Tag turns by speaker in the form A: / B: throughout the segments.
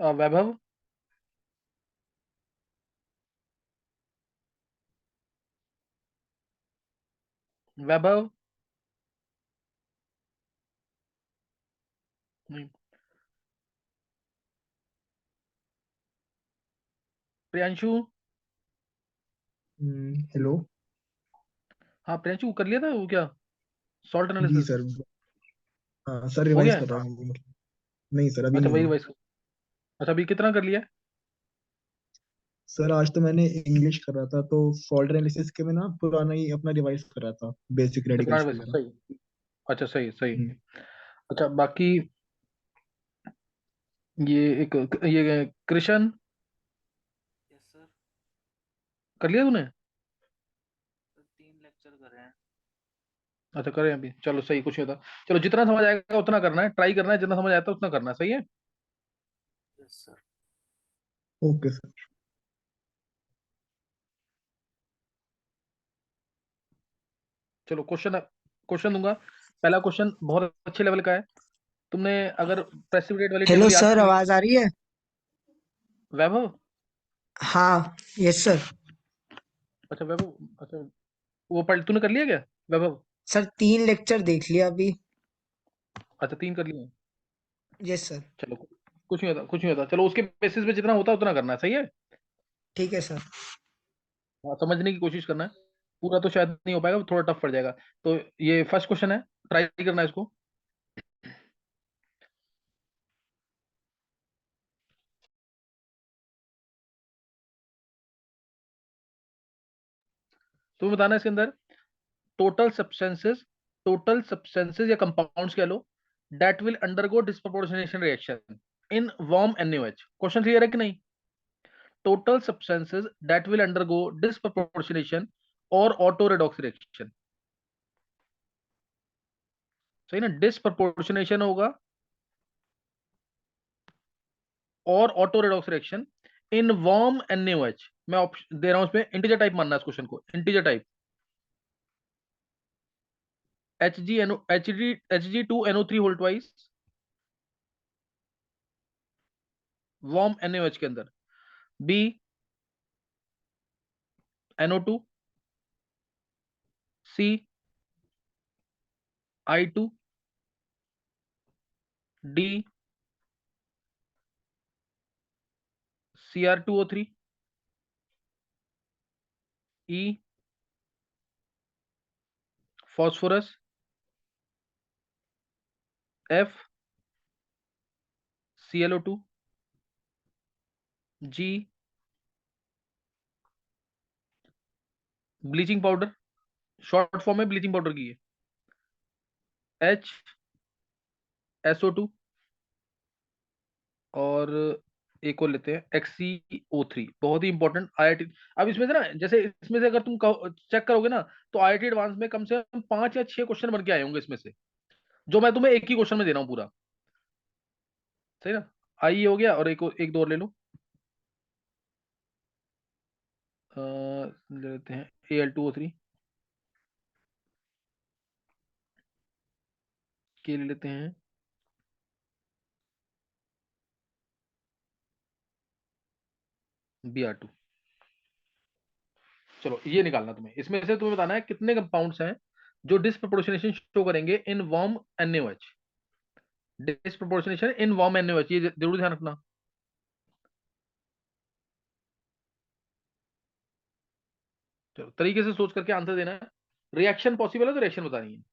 A: वैभव। वैभव। नहीं। प्रियांशु।
B: हेलो।
A: हाँ प्रियांशु, कर लिया था वो क्या, सॉल्ट
B: जी
A: एनालिसिस?
B: सर। हाँ सर,
A: हो
B: रिवाइज
A: गया है?
B: कर रहा हूँ मतलब। नहीं सर, अभी
A: अच्छा
B: नहीं
A: वही
B: हुआ।
A: रिवाइज। अच्छा अभी कितना कर लिया है?
B: सर आज तो मैंने इंग्लिश कर रहा था, तो फॉल्ट एनालिसिस के में ना पुराना ही अपना रिवाइज कर रहा था, बेसिक
A: अच्छा पुराना
B: रेडिकल्स
A: रिवाइज,
B: वगैरह।
A: सही। अच्छा सही सही।
B: हम्म,
A: अच्छा बाकी ये एक, ये कृष्ण,
C: यस सर।
A: कर लिया तूने?
C: सर 3 लेक्चर करे हैं।
A: अच्छा करें अभी, चलो सही, कुछ नहीं होता। चलो जितना समझ आएगा उतना करना है, ट्राई करना है, जितना समझ आता है उतना करना है, सही है।
C: Yes sir.
B: Okay sir.
A: चलो क्वेश्चन क्वेश्चन दूंगा। पहला क्वेश्चन बहुत अच्छे लेवल का है। तुमने अगर प्रेसिपिटेट वाली
D: हेलो
A: टेबल याद
D: सर,
A: कर ली।
D: आवाज आ रही है?
A: वैभव।
D: हाँ। Yes sir.
A: अच्छा वैभव, अच्छा वो पढ़, तूने कर लिया क्या वैभव?
D: सर 3 लेक्चर देख लिया अभी।
A: अच्छा 3 कर लिए।
D: Yes sir.
A: चलो कुछ नहीं होता, कुछ नहीं होता, चलो उसके बेसिस पे जितना होता है उतना करना है, सही है।
D: ठीक है सर।
A: हाँ, समझने की कोशिश करना है। पूरा तो शायद नहीं हो पाएगा, थोड़ा टफ पड़ जाएगा। तो ये फर्स्ट क्वेश्चन है, ट्राई करना है इसको। तुम्हें बताना है इसके अंदर टोटल सब्सटेंसेस या कंपाउंड्स कह लो, that will undergo disproportionation reaction in warm NaOH। Question clear है कि नहीं? Total substances that will undergo disproportionation और ऑटो रेडॉक्स रिएक्शन। सही ना, डिस्प्रोपोर्शनेशन होगा और auto redox reaction in warm NaOH। मैं ऑप्शन दे रहा हूं, इसमें इंटीजर टाइप मानना है इस क्वेश्चन को, integer type. Hg2NO3 whole twice warm NaOH के अंदर। B NO2। C I2। D Cr2O3। E phosphorus. F ClO2। G bleaching powder, short form में ब्लीचिंग पाउडर की है। H SO2। और एक और लेते हैं XCO3, बहुत ही इंपॉर्टेंट IIT। अब इसमें से ना, जैसे इसमें से अगर तुम चेक करोगे ना, तो IIT एडवांस में कम से कम 5 या 6 क्वेश्चन बन के आए होंगे इसमें से, जो मैं तुम्हें एक ही क्वेश्चन में दे रहा हूँ पूरा। सही ना। आई हो गया, और एक दो और ले लो। ले लेते हैं Al2O3 के, ले लेते हैं Br2। चलो ये निकालना तुम्हें, इसमें से तुम्हें बताना है कितने कंपाउंड्स हैं जो डिसप्रोपोर्शनेशन शो करेंगे इन वार्म NaOH। डिसप्रोपोर्शनेशन इन वार्म NaOH, ये जरूर ध्यान रखना। चलो तरीके से सोच करके आंसर देना है। रिएक्शन पॉसिबल है तो रिएक्शन बतानी है।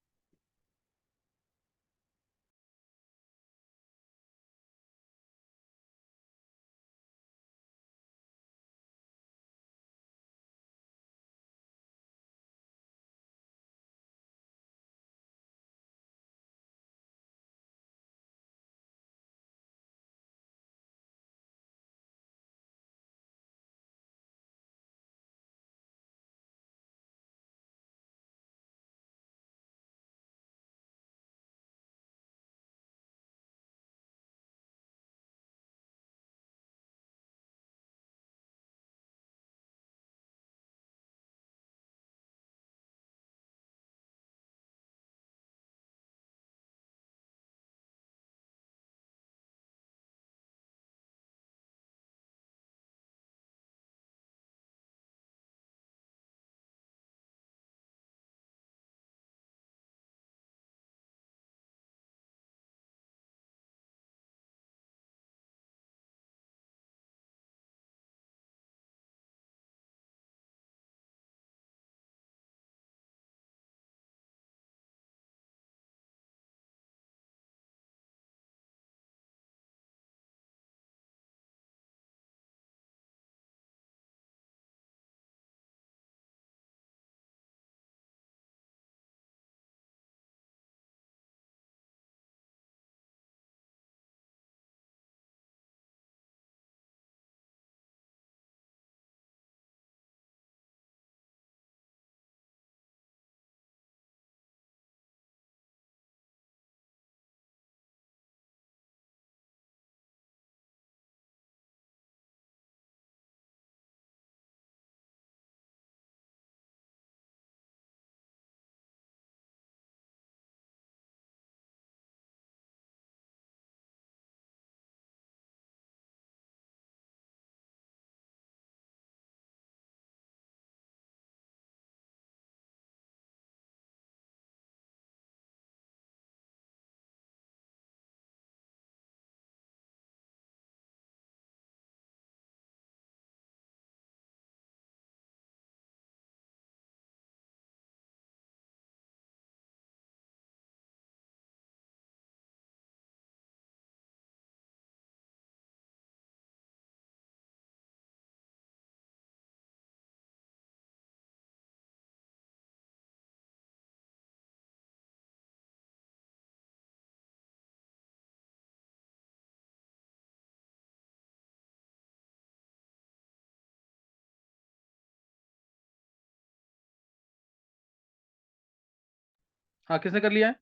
A: हाँ, किसने कर लिया है?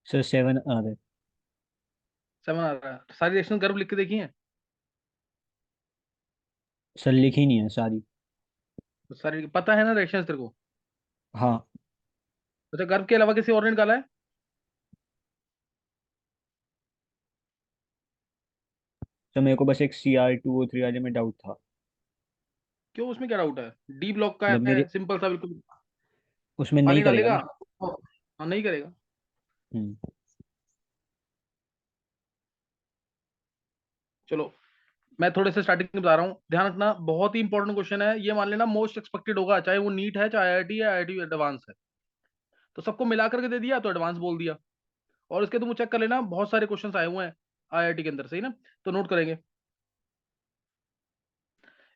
E: सर 7 आ रहा है।
A: 7 आ रहा है। सारी रिएक्शन गर्भ लिख के देखी है?
E: सर लिखी नहीं है सारी।
A: तो सारी पता है ना रिएक्शन तेरे को?
E: हाँ।
A: अच्छा, गर्भ के अलावा किसी और ने निकाला है?
E: तो मेरे को बस एक Cr2O3 वाले में डाउट था।
A: क्यों, उसमें क्या डाउट है? डी ब्लॉक का
E: मतलब
A: है,
E: मेरे
A: सिंपल सा बिल्कुल।
E: उसमें
A: पानी
E: नहीं करेगा
A: डालेगा?
E: ना।
A: हाँ, नहीं करेगा।
E: हम्म।
A: चलो, मैं थोड़े से स्टार्टिंग में बता रहा हूँ, ध्यान रखना, बहुत ही इंपॉर्टेंट क्वेश्चन है ये, मान लेना मोस्ट एक्सपेक्टेड होगा, चाहे वो नीट है, चाहे आईआईटी है, आईआईटी एडवांस है। तो सबको मिला करके दे दिया तो एडवांस बोल दिया। और इसके तुम चेक कर लेना, बहुत सारे क्वेश्चंस आए हुए हैं आईआईटी के अंदर, सही ना? तो नोट करेंगे।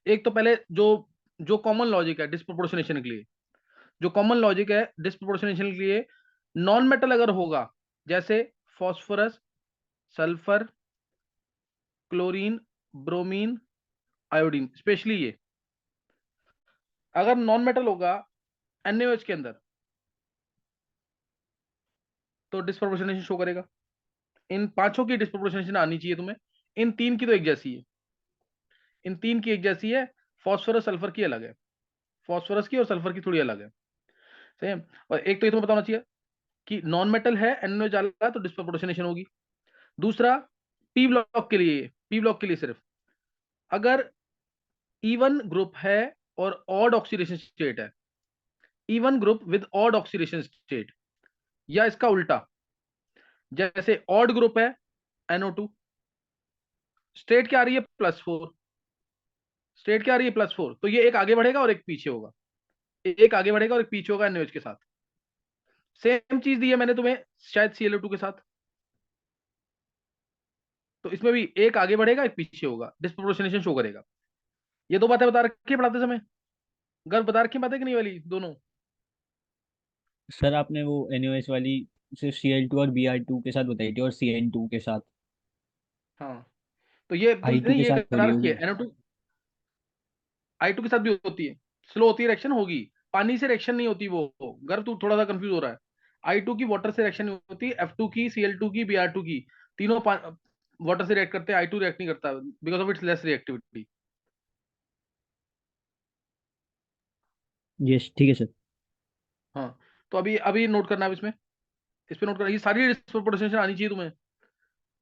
A: एक तो पहले जो जो कॉमन लॉजिक है डिस्प्रोपोर्शनेशन के लिए, जो कॉमन लॉजिक है डिस्प्रोपोर्शनेशन के लिए, नॉन मेटल अगर होगा, जैसे phosphorus, sulphur, chlorine, bromine, iodine, specially ये अगर नॉन मेटल होगा NaOH के अंदर, तो डिस्प्रोपोर्शनेशन शो करेगा। इन पांचों की डिस्प्रोपोर्शनेशन आनी चाहिए तुम्हें। इन तीन की तो एक जैसी है, इन तीन की एक जैसी है। फॉस्फोरस सल्फर की अलग है, फॉस्फोरस की और सल्फर की थोड़ी अलग है, सही है। और एक तो ये तुम्हें बताना चाहिए कि नॉन मेटल है, NaOH डाला तो डिस्प्रोपोर्शनेशन होगी। दूसरा, पी ब्लॉक के लिए, पी ब्लॉक के लिए सिर्फ अगर इवन ग्रुप है और ऑड ऑक्सीडेशन स्टेट है, even group with odd oxidation state, या इसका उल्टा, जैसे ऑड ग्रुप है NO2, स्टेट क्या आ रही है +4, स्टेट क्या आ रही है +4, तो ये एक आगे बढ़ेगा और एक पीछे होगा, एक आगे बढ़ेगा और एक पीछे होगा NaOH के साथ। सेम चीज दी है मैंने तुम्हें शायद ClO2 के साथ, तो इसमें भी एक आगे बढ़ेगा एक पीछे होगा, डिस्प्रोपोर्शनेशन शो करेगा। ये दो बातें बता रखी है पढ़ाते समय, गर्व बता रखी बातें कि नहीं वाली दोनों?
E: सर आपने वो NaOH वाली सिर्फ Cl2 और Br2 के साथ बताई थी और CN2 के साथ।
A: हाँ, तो ये
E: I2
A: नहीं,
E: के
A: ये
E: साथ
A: करा
E: थोड़ी
A: रखी
E: होगी।
A: है NO2। I2 के साथ भी होती है, स्लो होती है, रिएक्शन होगी, पानी से रिएक्शन नहीं होती वो। गर्व तू थोड़ा सा कंफ्यूज हो रहा है। I2 की वाटर से रिएक्शन नहीं होती, F2 की, Cl2 की, Br2 की, तीनों वाटर से रिएक्ट करते हैं, I2 रिएक्ट नहीं करता because of its less reactivity.
E: Yes ठीक है सर।
A: हाँ, तो अभी अभी नोट करना है इसमें, इस पे नोट करना, ये सारी डिस्प्रोपोर्शनेशन आनी चाहिए तुम्हें,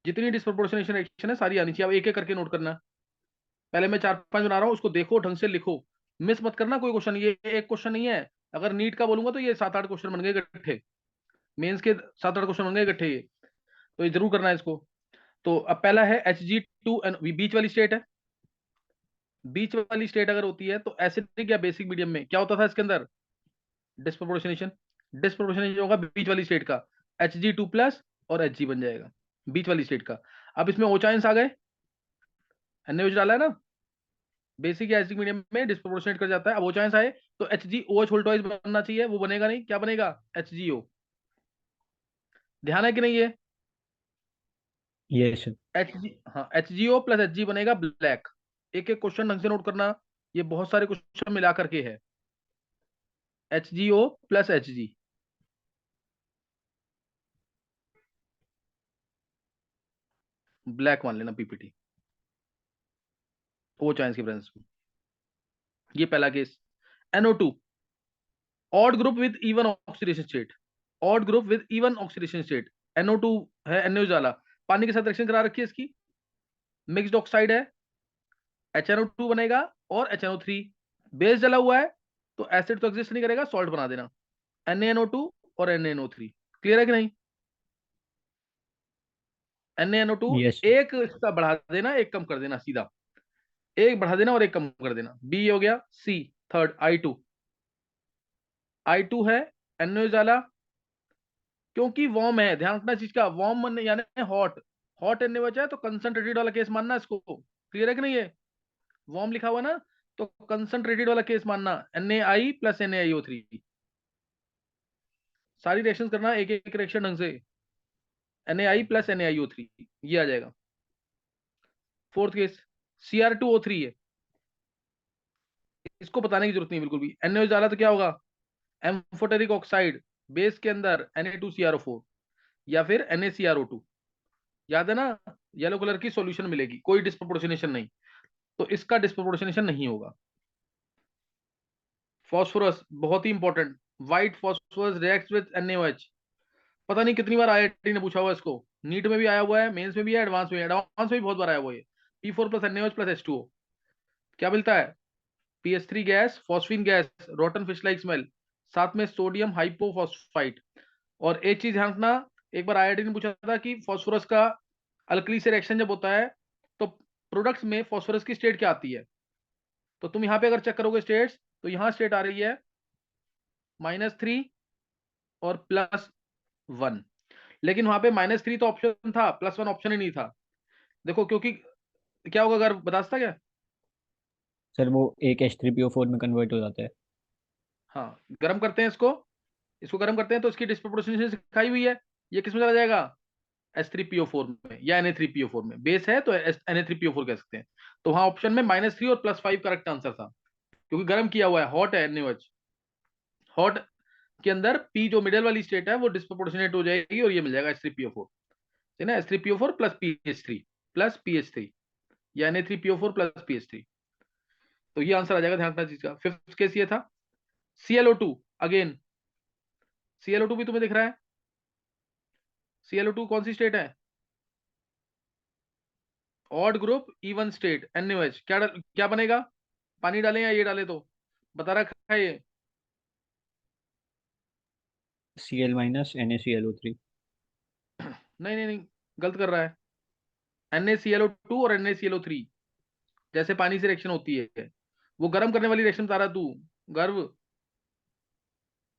A: जितनी डिस्प्रोपोर्शनेशन रिएक्शन है सारी आनी चाहिए। अब एक एक करके नोट करना है। पहले मैं 4-5 बना रहा हूँ, उसको देखो, ढंग से लिखो, मिस मत करना कोई क्वेश्चन, ये एक क्वेश्चन नहीं है। अगर नीट का बोलूंगा तो ये 7-8 क्वेश्चन बन गए इकट्ठे, मेंस के 7-8 क्वेश्चन बन गए इकट्ठे ये, तो ये जरूर करना है इसको। तो अब पहला है Hg2, बीच वाली स्टेट है। बीच वाली स्टेट अगर होती है तो एसिडिक या बेसिक मीडियम में क्या होता था इसके अंदर? डिस्प्रोपोर्शनेशन, डिस्प्रोपोर्शनेशन होगा बीच वाली स्टेट का, Hg2+ और Hg बन जाएगा बीच वाली स्टेट का। अब इसमें ओचाइंस आ गए, NaOH डाला है ना, बेसिक या एसिडिक मीडियम में डिस्प्रोपोर्शनेट कर जाता है। अब ओचाइंस आए तो HgOH होल ट्वाइस बनना चाहिए, वो बनेगा नहीं, क्या बनेगा? HgO। ध्यान है कि नहीं ये?
E: Yes sir.
A: Hg, हाँ, HgO प्लस Hg बनेगा ब्लैक। एक एक क्वेश्चन ढंग से नोट करना, ये बहुत सारे क्वेश्चन मिला करके है, HgO प्लस Hg, ब्लैक मान लेना PPT, ओ चांस की प्रेजेंस में। ये पहला case. NO2, odd group with even oxidation state, odd group with even oxidation state, NO2 है, NaOH डाला, पानी के साथ रिएक्शन करा रखी है इसकी, मिक्स्ड ऑक्साइड है, HNO2 बनेगा और HNO3, बेस जला हुआ है तो एसिड तो एग्जिस्ट नहीं करेगा, सॉल्ट बना देना, NaNO2 और NaNO3। क्लियर है कि नहीं? NaNO2,
E: yes.
A: एक इसका बढ़ा देना एक कम कर देना सीधा, एक बढ़ा देना और एक कम कर देना, बी हो गया। सी, थर्ड I2, I2 है, NaOH डाला, क्योंकि वार्म है, ध्यान रखना चीज का, वार्म यानी हॉट, हॉट NaOH है तो कंसंट्रेटेड वाला केस मानना इसको। क्लियर है कि नहीं? है वार्म लिखा हुआ ना, तो कंसंट्रेटेड वाला केस मानना, Na प्लस NaIO3। सारी रिएक्शन करना, एक एक रिएक्शन ढंग से, Na प्लस NaIO3, ये आ जाएगा। फोर्थ केस Cr2O3 है, इसको बताने की जरूरत नहीं बिल्कुल भी, NaOH डाला तो क्या होगा? एम्फोटेरिक ऑक्साइड, बेस के अंदर Na2CrO4 या फिर NaCrO2, याद है ना, येलो कलर की सॉल्यूशन मिलेगी, कोई डिस्प्रोपोर्शनेशन नहीं, तो इसका डिस्प्रोपोर्शनेशन नहीं होगा। फॉस्फोरस बहुत ही important, white phosphorus reacts with NaOH। पता नहीं कितनी बार आईआईटी ने पूछा हुआ है इसको, नीट में भी आया हुआ है, मेंस में भी है, एडवांस में, एडवांस में भी बहुत बार आया हुआ है। P4 plus NaOH plus H2O क्या मिलता है? PH3 gas, phosphine gas, rotten fish like smell, साथ में सोडियम हाइपोफॉस्फाइट। और एक चीज ध्यान रखना, एक बार आईआईटी ने पूछा था कि फॉस्फोरस का अल्कली से रिएक्शन जब होता है तो प्रोडक्ट्स में फॉस्फोरस की स्टेट क्या आती है, तो तुम यहाँ पे अगर चेक करोगे स्टेट्स, तो यहाँ स्टेट आ रही है -3 और +1, लेकिन वहां पे -3 तो ऑप्शन था, +1 ऑप्शन ही नहीं था। देखो क्योंकि क्या होगा, अगर बता सकता क्या?
E: सर वो एक H3PO4 में कन्वर्ट हो जाता है।
A: हाँ, गर्म करते हैं इसको, इसको गर्म करते हैं तो इसकी डिस्प्रोपोर्शनेशन सिखाई हुई है, ये किस में चला जाएगा? H3PO4 में या Na3PO4 में, बेस है तो Na3PO4 कह सकते हैं। तो वहां ऑप्शन में -3 और +5 करेक्ट आंसर था, क्योंकि गर्म किया हुआ है, हॉट है NaOH। हॉट के अंदर P जो मिडिल वाली स्टेट है वो डिस्प्रोपोर्शनेट हो जाएगी और ये मिल जाएगा H3PO4, है ना, H3PO4 प्लस PH3 या Na3PO4 प्लस PH3। तो ये आंसर आ जाएगा, ध्यान रखना चीज का। फिफ्थ केस ये था। ClO2 अगेन, ClO2 भी तुम्हें दिख रहा है, ClO2 कौन सी स्टेट है? Odd group even state NaOH, क्या बनेगा? पानी डालें या ये डालें, तो बता रखा है ये।
E: Cl- NaClO3।
A: नहीं नहीं नहीं, गलत कर रहा है। NaClO2 और NaClO3 जैसे पानी से रिएक्शन होती है, वो गर्म करने वाली रिएक्शन बता रहा तू, गर्व,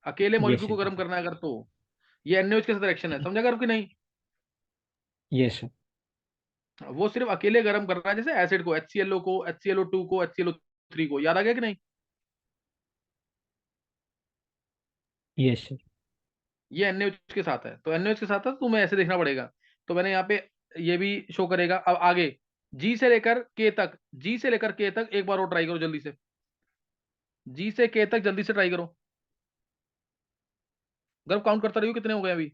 A: अकेले
E: यस
A: मॉलिक्यूल को
E: सर।
A: गर्म करना है अगर तो, ये NaOH के साथ रिएक्शन है, समझा गर्व कि नहीं?
E: Yes sir.
A: वो सिर्फ अकेले गर्म कर रहा है, जैसे एसिड को, HClO को, HClO2 को, HClO3 को, याद आ गया कि नहीं?
E: Yes sir.
A: ये NaOH के साथ है, तो NaOH के साथ है तो तुम्हें ऐसे देखना पड़ेगा। तो मैंने यहाँ पे ये भी शो करेगा। अब आगे जी से लेकर के तक एक बार और ट्राई करो जल्दी से, जी से के तक जल्दी से ट्राई करो। गर्व काउंट करता रहियो कितने हो गए अभी।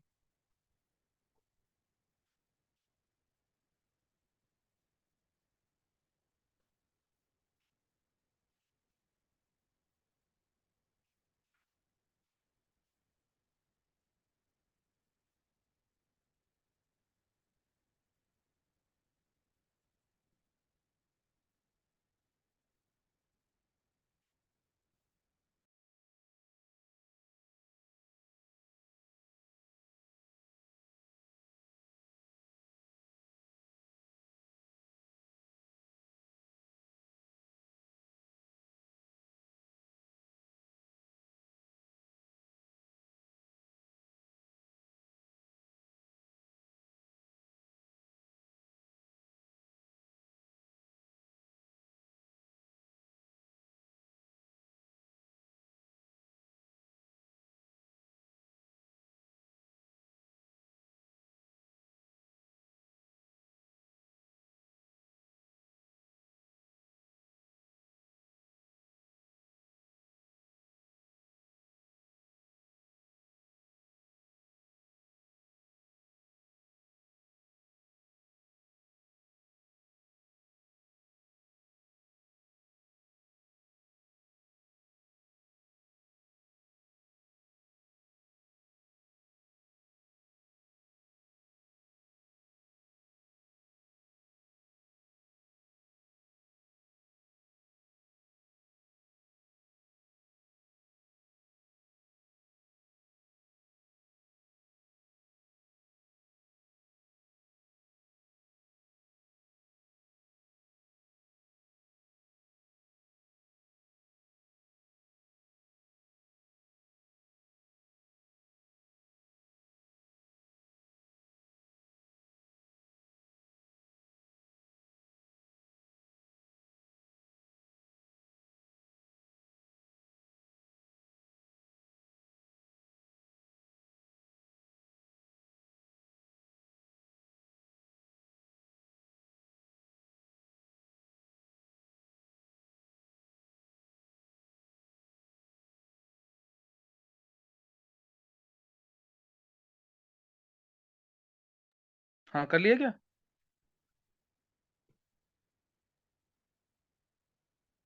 A: हाँ कर लिया क्या?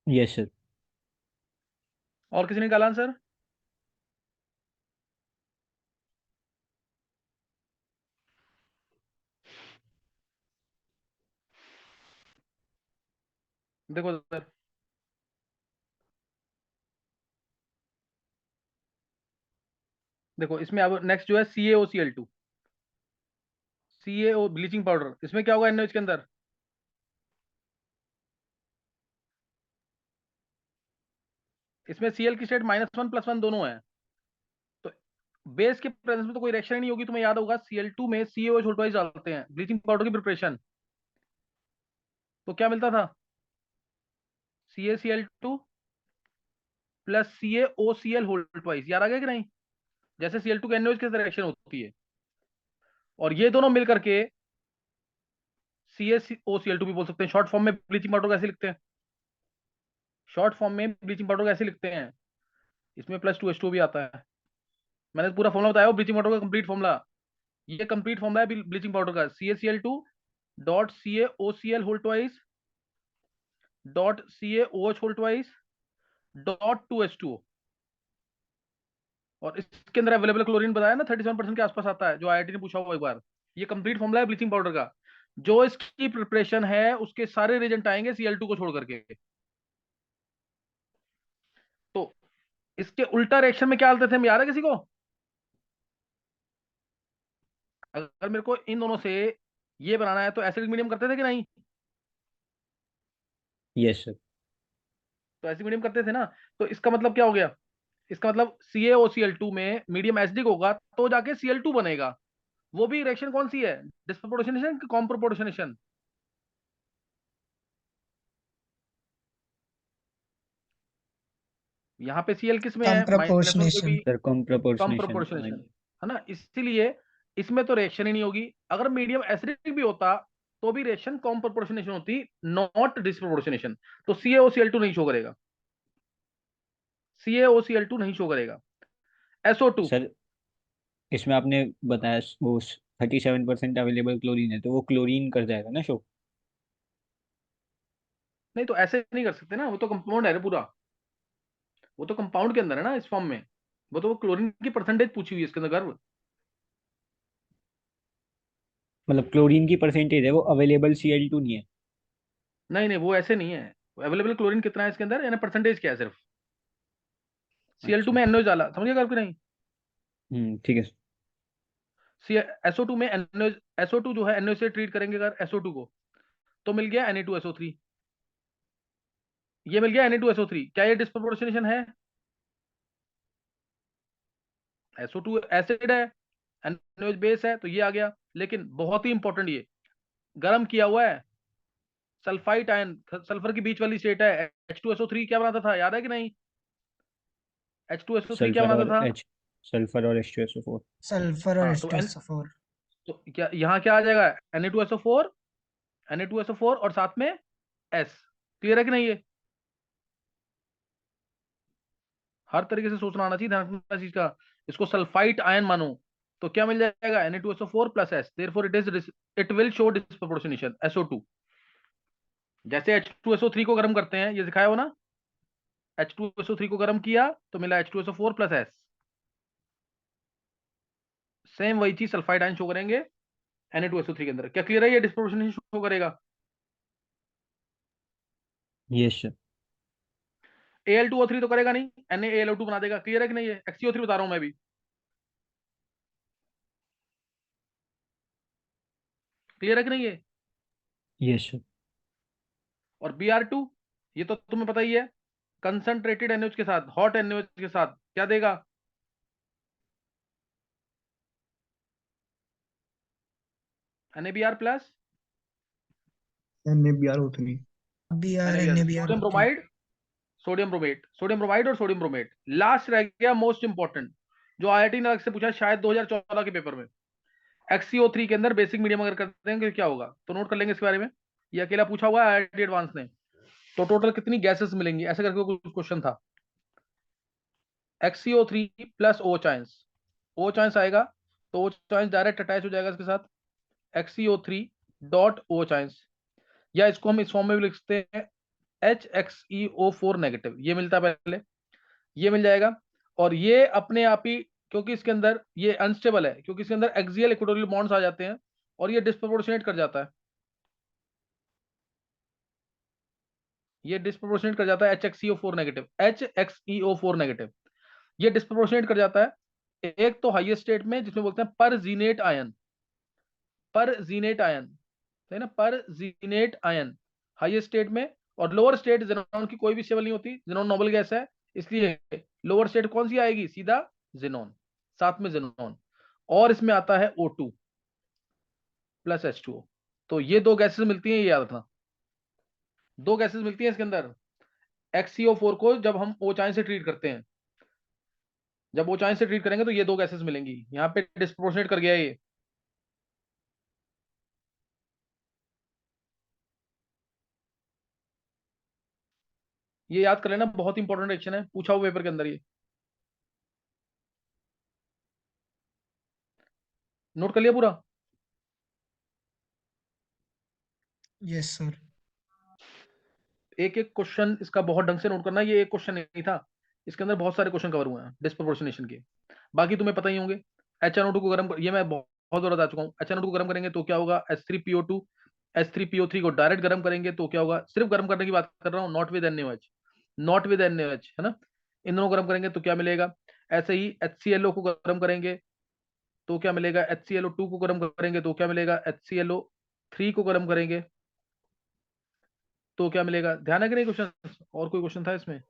E: Yes sir.
A: और किसी ने निकाला आंसर? देखो सर, देखो इसमें अब नेक्स्ट जो है CaOCl2, CaO ब्लीचिंग पाउडर, इसमें क्या होगा NaOH के अंदर? इसमें Cl की स्टेट -1 +1 दोनों है, तो बेस के प्रेजेंस में तो कोई रिएक्शन ही नहीं होगी। तुम्हें याद होगा Cl2 में CaOH होल्टवाइज डालते हैं ब्लीचिंग पाउडर की प्रिपरेशन, तो क्या मिलता था? CaCl2 प्लस CaOCl होल्टवाइज, याद आ गया कि नहीं? जैसे Cl2 के NaOH के साथ रिएक्शन होती है, और ये दोनों मिल करके CaOCl2 भी बोल सकते हैं। शॉर्ट फॉर्म में ब्लीचिंग पाउडर कैसे लिखते हैं? शॉर्ट फॉर्म में ब्लीचिंग पाउडर कैसे लिखते हैं? इसमें +2H2 भी आता है। मैंने तो पूरा फॉर्मूला बताया ब्लीचिंग पाउडर का, कंप्लीट फॉर्मूला। ये कंप्लीट फॉर्मूला है ब्लीचिंग पाउडर का, CaCl2 dot CaOCl whole twice dot CaOH whole twice dot 2H2O। और इसके अंदर अवेलेबल क्लोरीन बताया ना 37% के आसपास आता है, जो IIT ने पूछा हुआ एक बार। ये कंप्लीट फॉर्मूला है ब्लीचिंग पाउडर का। जो इसकी प्रिपरेशन है उसके सारे रिएजेंट आएंगे Cl2 को छोड़ करके। तो इसके उल्टा रिएक्शन में क्या डालते थे हम, याद है किसी को? अगर मेरे को इन दोनों से ये बनाना है तो एसिडिक मीडियम करते थे कि नहीं?
E: Yes sir.
A: तो एसिडिक मीडियम करते थे ना। तो इसका मतलब क्या हो गया? इसका मतलब CaOCl2 में मीडियम एसिडिक होगा तो जाके Cl2 बनेगा। वो भी रिएक्शन कौन सी है, डिस्प्रोपोर्शनेशन कि कॉम्प्रोपोर्शनेशन? यहाँ पे Cl किस में
D: कम
A: है, -1 कोई भी,
D: प्रोपोर्शनेशन।
E: सर कम
A: कम
E: प्रोपोर्शनेशन
A: प्रोपोर्शनेशन है ना, इसीलिए इसमें तो रिएक्शन ही नहीं होगी। अगर मीडियम एसिडिक भी होता तो भी रिएक्शन कॉम प्रोपोर्शनेशन होती, नॉट डिस्प्रोपोर्शनेशन। तो CaOCl2 नहीं शो करेगा, CaOCl2 नहीं शो करेगा। SO2,
E: सर इसमें आपने बताया वो 37% अवेलेबल क्लोरीन है, तो वो क्लोरीन कर जाएगा ना शो?
A: नहीं तो ऐसे नहीं कर सकते ना, वो तो कंपाउंड है रे पूरा, वो तो कंपाउंड के अंदर है ना इस फॉर्म में। वो तो वो क्लोरीन की परसेंटेज पूछी हुई है इसके अंदर गर्व।
E: मतलब क्लोरीन की परसेंटेज है, वो अवेलेबल Cl2 नहीं है।
A: नहीं नहीं, वो ऐसे नहीं है। अवेलेबल क्लोरीन कितना है इसके अंदर, यानी परसेंटेज क्या है सिर्फ। Cl2
E: अच्छा।
A: में NaOH डाला, समझिए गर्व कि नहीं?
E: ठीक है सर।
A: SO2 में NaOH, SO2 जो है NaOH से ट्रीट करेंगे अगर SO2 को, तो मिल गया Na2SO3। ये मिल गया Na2SO3, क्या ये डिस्प्रोपोर्शनेशन है? SO2 एसिड है, NaOH बेस है, तो ये आ गया। लेकिन बहुत ही इंपॉर्टेंट, ये गर्म किया हुआ है, सल्फाइट आयन, सल्फर की बीच वाली स्टेट है। H2SO3 क्या बनाता था, याद है कि नहीं? H2SO3 क्या
E: सल्फर
A: बनाता
E: और
A: था?
E: H, सल्फर और H2SO4।
D: सल्फर और
A: हाँ तो
D: H2SO4।
A: तो क्या यहाँ क्या आ जाएगा, Na2SO4, Na2SO4 और साथ में S। क्लियर है कि नहीं? ये हर तरीके से सोचना आना चाहिए, ध्यान रखना चीज का। इसको सल्फाइट आयन मानो तो क्या मिल जाएगा, Na2SO4 plus S, therefore it will show disproportionation SO2। जैसे H2SO3 को गर्म करते हैं, ये दिखाया हो ना, H2SO3 को गर्म किया तो मिला H2SO4 प्लस S। सेम वही चीज सल्फाइड आयन शो करेंगे Na2SO3 के अंदर। क्या क्लियर है, ये डिस्प्रोपोर्शनेशन शो करेगा।
E: Yes sir.
A: Al2O3 तो करेगा नहीं, NaAlO2 बना देगा। क्लियर है कि नहीं? ये XCO3 बता रहा हूं मैं भी। क्लियर है कि नहीं ये?
E: Yes sir.
A: और Br2, ये तो तुम्हें पता ही है, कंसंट्रेटेड NaOH के साथ, हॉट NaOH के साथ क्या देगा? NaBr plus
B: NaBrO3।
D: B R
A: NaBr,
D: N A B R
A: sodium
D: होती है।
A: Bromide, sodium bromate, sodium bromide और सोडियम ब्रोमेट। लास्ट रह गया मोस्ट इंपॉर्टेंट, जो IIT ने अलग से पूछा शायद 2014 के पेपर में। XCO3 के अंदर बेसिक मीडियम अगर करते हैं तो क्या होगा, तो नोट कर लेंगे इसके बारे में। ये अकेला पूछा हुआ है IIT एडवांस ने। तो टोटल कितनी गैसेस मिलेंगी, ऐसे करके कुछ क्वेश्चन था। XCO3 plus O chance, O chance आएगा तो O चांस डायरेक्ट अटैच हो जाएगा इसके साथ HCO3 डॉट OH, या इसको हम इस फॉर्म में भी लिखते हैं HXeO4 नेगेटिव। ये मिलता है पहले, ये मिल जाएगा। और ये अपने आप ही, क्योंकि इसके अंदर ये अनस्टेबल है, क्योंकि इसके अंदर एक्सियल इक्वेटोरियल बॉन्ड्स आ जाते हैं और ये डिस्प्रोपोर्शनेट कर जाता है, ये डिस्प्रोपोर्शनेट कर जाता है HXeO4 नेगेटिव, HXeO4 नेगेटिव ये डिस्प्रोपोर्शनेट कर जाता है। एक तो हाईएस्ट स्टेट में जिसमें बोलते हैं परजीनेट आयन, परजीनेट आयन, है ना, परजीनेट आयन हाईएस्ट स्टेट में। और लोअर स्टेट जेनॉन की कोई भी स्टेबल नहीं होती, जेनॉन नोबल गैस है, इसलिए लोअर स्टेट कौन सी आएगी, सीधा जेनॉन, साथ में जेनॉन। और इसमें आता है O2 प्लस H2O। तो ये दो गैसेस मिलती हैं, ये याद रखना, दो गैसेस मिलती हैं इसके अंदर। XCO4 को जब हम ओचाइन से ट्रीट करते हैं, जब ओचाइन से ट्रीट करेंगे तो ये दो गैसेस मिलेंगी। यहाँ पे डिस्प्रोपोर्शनेट कर गया ये, याद कर लेना, बहुत इंपॉर्टेंट रिएक्शन है, पूछा हुआ पेपर के अंदर ये, नोट कर लिया पूरा।
D: Yes sir.
A: एक एक क्वेश्चन इसका बहुत ढंग से नोट करना, ये एक क्वेश्चन नहीं था, इसके अंदर बहुत सारे क्वेश्चन कवर हुए हैं डिस्प्रोपोर्शनेशन के, बाकी तुम्हें पता ही होंगे। HNO2 को गर्म ये मैं बहुत बार बता चुका हूँ। HNO2 को गर्म करेंगे तो क्या होगा, H3PO2, H3PO3 को डायरेक्ट गर्म करेंगे तो क्या होगा, सिर्फ गर्म करने की बात कर रहा हूँ, not with NaOH, not with NaOH, है ना। इन दोनों को गर्म करेंगे तो क्या मिलेगा। ऐसे ही HClO को गर्म करेंगे तो क्या मिलेगा, HClO2 को गर्म करेंगे तो क्या मिलेगा, HClO3 को गर्म करेंगे तो क्या मिलेगा। ध्यान है कि नहीं क्वेश्चन, और कोई क्वेश्चन था इसमें।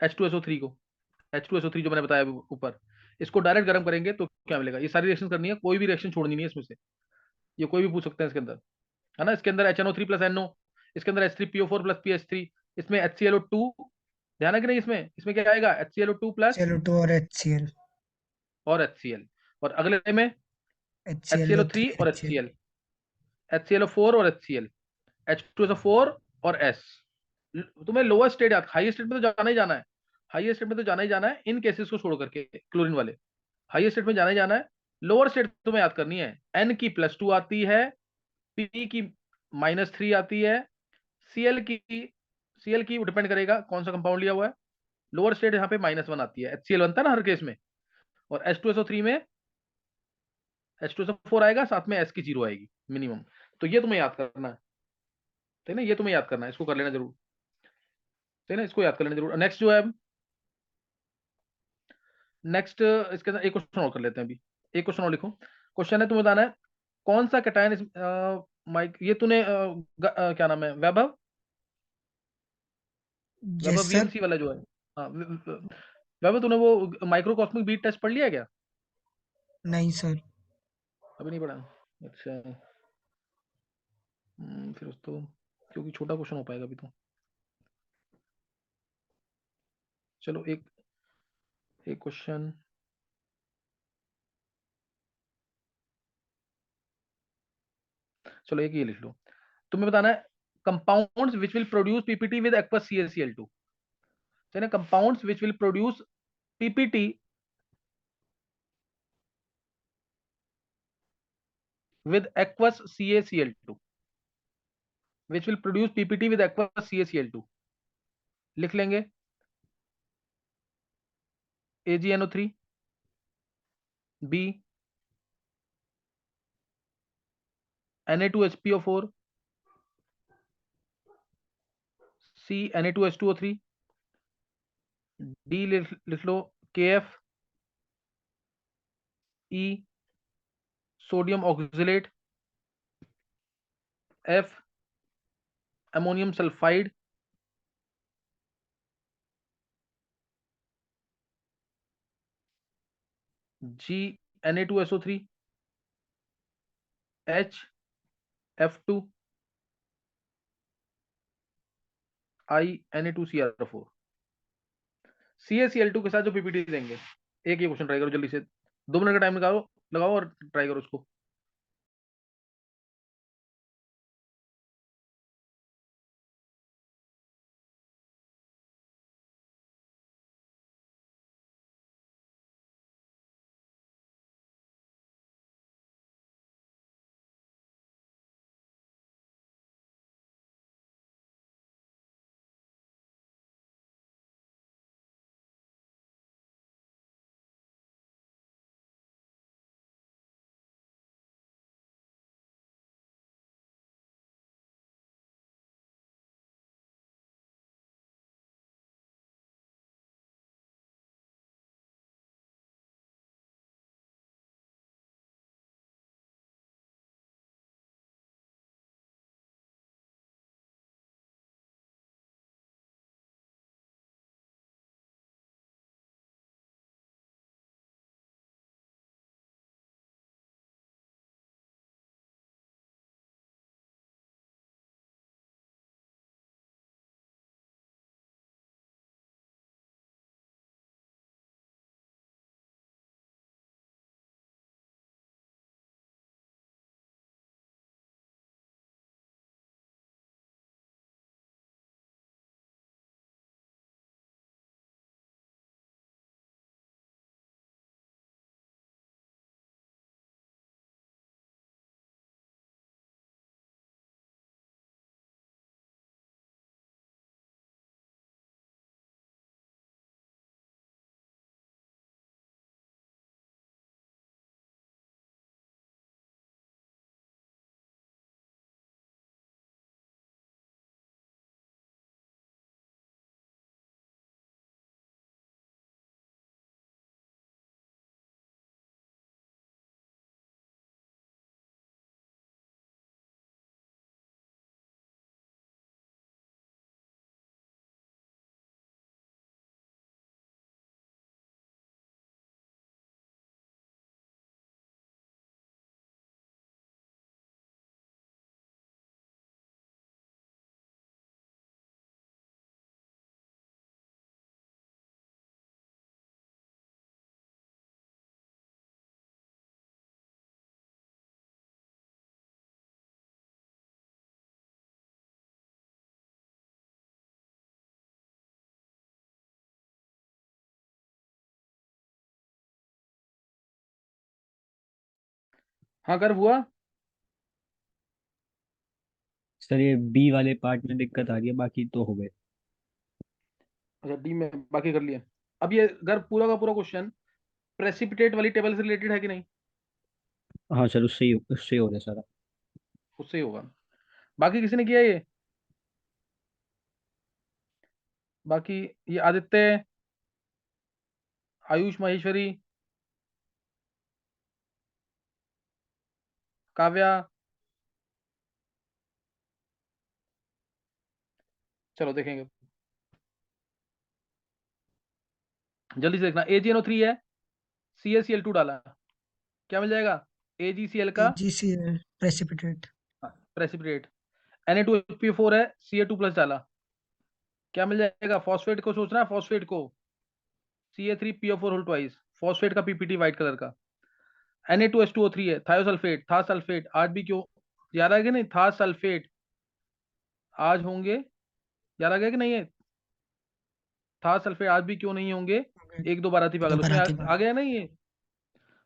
A: H2SO3 को, H2SO3 जो मैंने बताया ऊपर, इसको डायरेक्ट गर्म करेंगे तो क्या मिलेगा। ये सारी रिएक्शन करनी है, कोई भी रिएक्शन छोड़नी नहीं है इसमें से, ये कोई भी पूछ सकते हैं इसके अंदर, है ना। इसके अंदर HNO3 प्लस NO, इसके अंदर H3PO4 प्लस PH3, इसमें HClO2, ध्यान है कि नहीं, इसमें इसमें क्या आएगा, HClO2 प्लस
D: HCl2 और HCl,
A: और HCl, और अगले में HClO3
D: HClO3
A: और
D: HCl।
A: HCl, HClO4 और HCl, H2SO4 और S। तुम्हें लोअर स्टेट याद, हाई स्टेट में तो जाना ही जाना है, हाई स्टेट में तो जाना ही जाना है, इन केसेस को छोड़ करके क्लोरीन वाले, हाई स्टेट में जाना ही जाना है। लोअर स्टेट तुम्हें याद करनी है, N की +2 आती है, P की -3 आती है, Cl की डिपेंड करेगा कौन सा कंपाउंड लिया हुआ है। लोअर स्टेट यहाँ पे -1 आती है, HCl बनता है ना हर केस में। और H2SO3 में H2SO4 आएगा, साथ में S की 0 आएगी मिनिमम। तो ये तुम्हें याद करना है, ठीक है ना, ये तुम्हें याद करना है, इसको कर लेना जरूर, ठीक है ना, इसको याद कर लेना जरूर। नेक्स्ट जो है, नेक्स्ट इसके अंदर एक क्वेश्चन और कर लेते हैं अभी, एक क्वेश्चन और लिखो। क्वेश्चन है, तुम्हें बताना है कौन सा कैटायन इस माइक, ये तूने क्या नाम है, वैभव, वैभव
D: यस सर।
A: VMC वाला जो है, हाँ वैभव, तूने वो माइक्रोकॉस्मिक बीट टेस्ट पढ़ लिया क्या,
D: नहीं सर।
A: अभी नहीं पढ़ा। अच्छा, फिर तो क्योंकि छोटा क्वेश्चन हो पाएगा अभी तो, चलो एक एक क्वेश्चन, चलो एक ये लिख लो। तुम्हें बताना है compounds which will produce PPT with aqueous CaCl2, है ना, compounds which will produce PPT with aqueous CaCl2, which will produce PPT with aqueous CaCl2, लिख लेंगे AgNO3, B Na2HPO4, C Na2H2O3, D लिख लो KF, E sodium oxalate, F ammonium sulphide, G Na2SO3, H F2, I Na2Cr4। CaCl2 के साथ जो PPT देंगे, एक ये question try करो जल्दी से, 2 मिनट का टाइम निकालो, लगाओ और ट्राई करो उसको। हाँ गर्व हुआ।
E: सर ये बी वाले पार्ट में दिक्कत आ रही है, बाकी तो हो गए।
A: अच्छा डी में बाकी कर लिया। अब ये गर्व पूरा का पूरा क्वेश्चन प्रेसिपिटेट वाली टेबल से रिलेटेड है कि नहीं?
E: हाँ सर, उससे ही हो रहा है सारा।
A: उससे ही होगा। बाकी किसी ने किया ये? बाकी ये आदित्य, आयुष माहेश्वरी, काव्या, चलो देखेंगे। जल्दी से देखना। AgNO3 है, CaCl2 डाला, क्या मिल जाएगा? AgCl का
D: AgCl precipitate.
A: प्रेसिपिटेट। Na2HPO4 है, Ca2 प्लस डाला, क्या मिल जाएगा? फॉस्फेट को सोचना है, फॉस्फेट को Ca3PO4 होल ट्वाइस, फॉस्फेट का पीपीटी व्हाइट कलर का। Na2H2O3 है, थायोसल्फेट, था सल्फेट, आज भी क्यों याद आ गया नहीं? था सल्फेट आज होंगे, याद आ गया कि नहीं है? था सल्फेट आज भी क्यों नहीं होंगे?
D: Okay.
A: एक दो बाराती
D: तो
A: पागल, उसमें
D: बराती
A: आ
D: बात.
A: गया नहीं ये?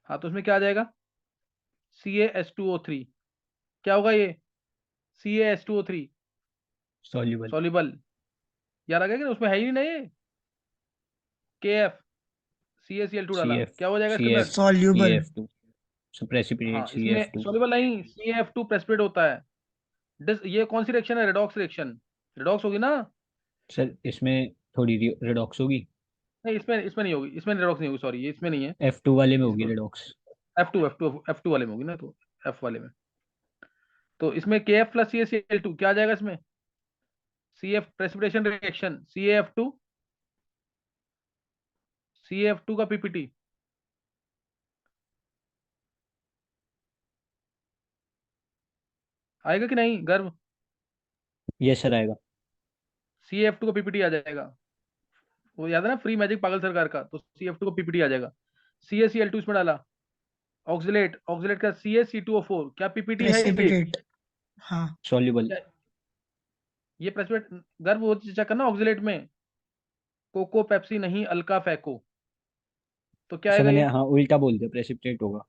A: हाँ तो उसमें क्या आ जाएगा? CaH2O3, क्या होगा ये? CaH2O3
E: soluble.
A: सॉल्युबल, याद आ गया कि नहीं? उसमें है ही नहीं ये। KF, CaCl2
E: सी
A: डाला,
E: एफ
A: क्या हो जाएगा
E: सी
A: इसके
E: एफ
A: अंदर?
E: सी
D: Soluble.
E: एफ टू प्रेसिपिटेट
A: हाँ
E: सी
A: इसमें
E: एफ टू
A: सॉल्युबल नहीं, CaF2 प्रेसिपिटेट होता है। ये कौन सी रिएक्शन है? रेडॉक्स रिएक्शन, रेडॉक्स होगी ना?
E: सर इसमें थोड़ी रिडॉक्स होगी।
A: नहीं इसमें, इसमें नहीं होगी, इसमें रेडॉक्स नहीं होगी, सॉरी ये इसमें नहीं है।
E: F2 वाले में होगी
A: इसको
E: रिडॉक्स।
A: F2 वाले में होगी ना, तो F वाले में। तो इसमें KF प्लस CaCl2 क्या आ जाएगा इसमें? CF प्रेसिपिटेशन रिएक्शन, CaF2 का पीपीटी आएगा कि नहीं गर्व?
E: यस सर, आएगा।
A: CaF2 का पीपीटी आ जाएगा, वो याद है ना फ्री मैजिक पागल सरकार का, तो CF2 का पीपीटी आ जाएगा। CaCl2 इसमें डाला, ऑक्सिलेट, ऑक्सिलेट का CaC2O4, क्या पीपीटी है ये?
D: Precipitate. हाँ.
E: सॉल्युबल।
A: क्या- ये प्रेसिपिटेट गर्व वो चेक करना ऑक्सिलेट में, कोको पेप्सी नहीं अल्का फैको, तो क्या
E: सर
A: आएगा
E: मैंने
A: ये?
E: हाँ उल्टा बोल दिया, प्रेसिपिटेट होगा।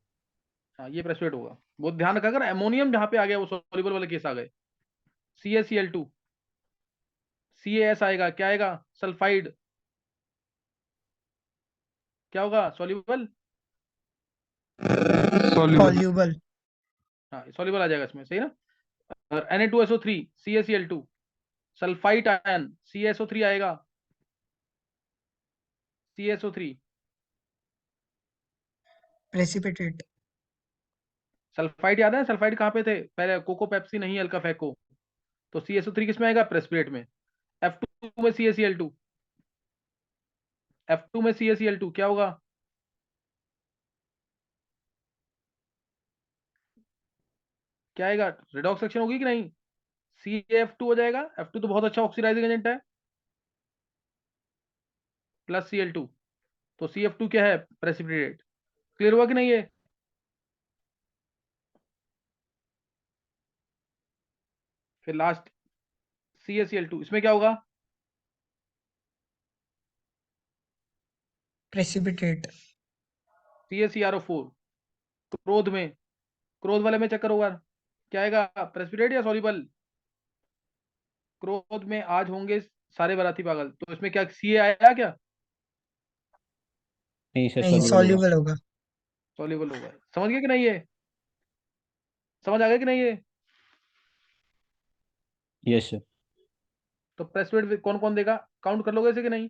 A: हाँ ये प्रेसिपिटेट होगा। वो ध्यान रखा, अगर अमोनियम जहां पे आ गया वो सॉल्युबल वाले केस आ गए। CaCl2, CaS आएगा, क्या आएगा? सल्फाइड, क्या होगा? Soluble,
B: soluble.
D: Soluble.
A: हाँ सॉल्युबल आ जाएगा इसमें, सही ना? और Na2SO3, CaCl2, sulphite ion, CaSO3 आएगा, CaSO3,
D: Precipitate.
A: सल्फाइड याद है? सल्फाइड कहाँ पे थे पहले? कोको पेप्सी नहीं अल्का फैको, तो CaSO3 किस में आएगा? प्रेसिपिटेट में। F2 में CaCl2, F2 में CaCl2 क्या होगा? क्या आएगा? रिडॉक्स एक्शन होगी कि नहीं? CaF2 हो जाएगा, F2 तो बहुत अच्छा ऑक्सीडाइजिंग एजेंट है, प्लस Cl2, तो CF2 क्या है? प्रेसिपिटेट। क्लियर हुआ कि नहीं ये? फिर लास्ट CaCl2, इसमें क्या होगा?
D: Precipitate.
A: CaCrO4, क्रोध में, क्रोध वाले में चक्कर होगा, क्या आएगा? प्रेसिपिटेट या सॉल्युबल? क्रोध में आज होंगे सारे बाराती पागल, तो इसमें क्या Ca आया क्या?
E: नहीं सर,
D: नहीं,
E: सॉल्युबल होगा।
D: soluble होगा.
A: सॉल्युबल होगा। समझ गए कि नहीं ये? समझ आ गया कि नहीं ये?
E: Yes sir.
A: तो प्रेसिपिटेट कौन कौन देगा, काउंट कर लोगे इसे कि नहीं?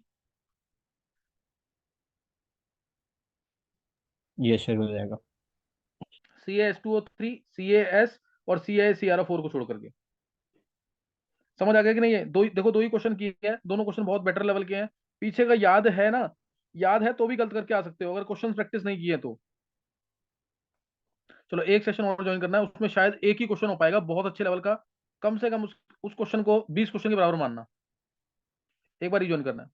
E: यस सर, हो जाएगा।
A: CaH2O3, CaS और CaCrO4 को छोड़ करके। समझ आ गया कि नहीं है? देखो दो ही क्वेश्चन किए हैं, दोनों क्वेश्चन बहुत बेटर लेवल के हैं। पीछे का याद है ना? याद है तो भी गलत करके आ सकते हो, अगर क्वेश्चन प्रैक्टिस नहीं किए तो। चलो एक सेशन और ज्वाइन करना है, उसमें शायद एक ही क्वेश्चन हो पाएगा बहुत अच्छे लेवल का, कम से कम उस क्वेश्चन को 20 क्वेश्चन के बराबर मानना। एक बार ही ज्वाइन करना है।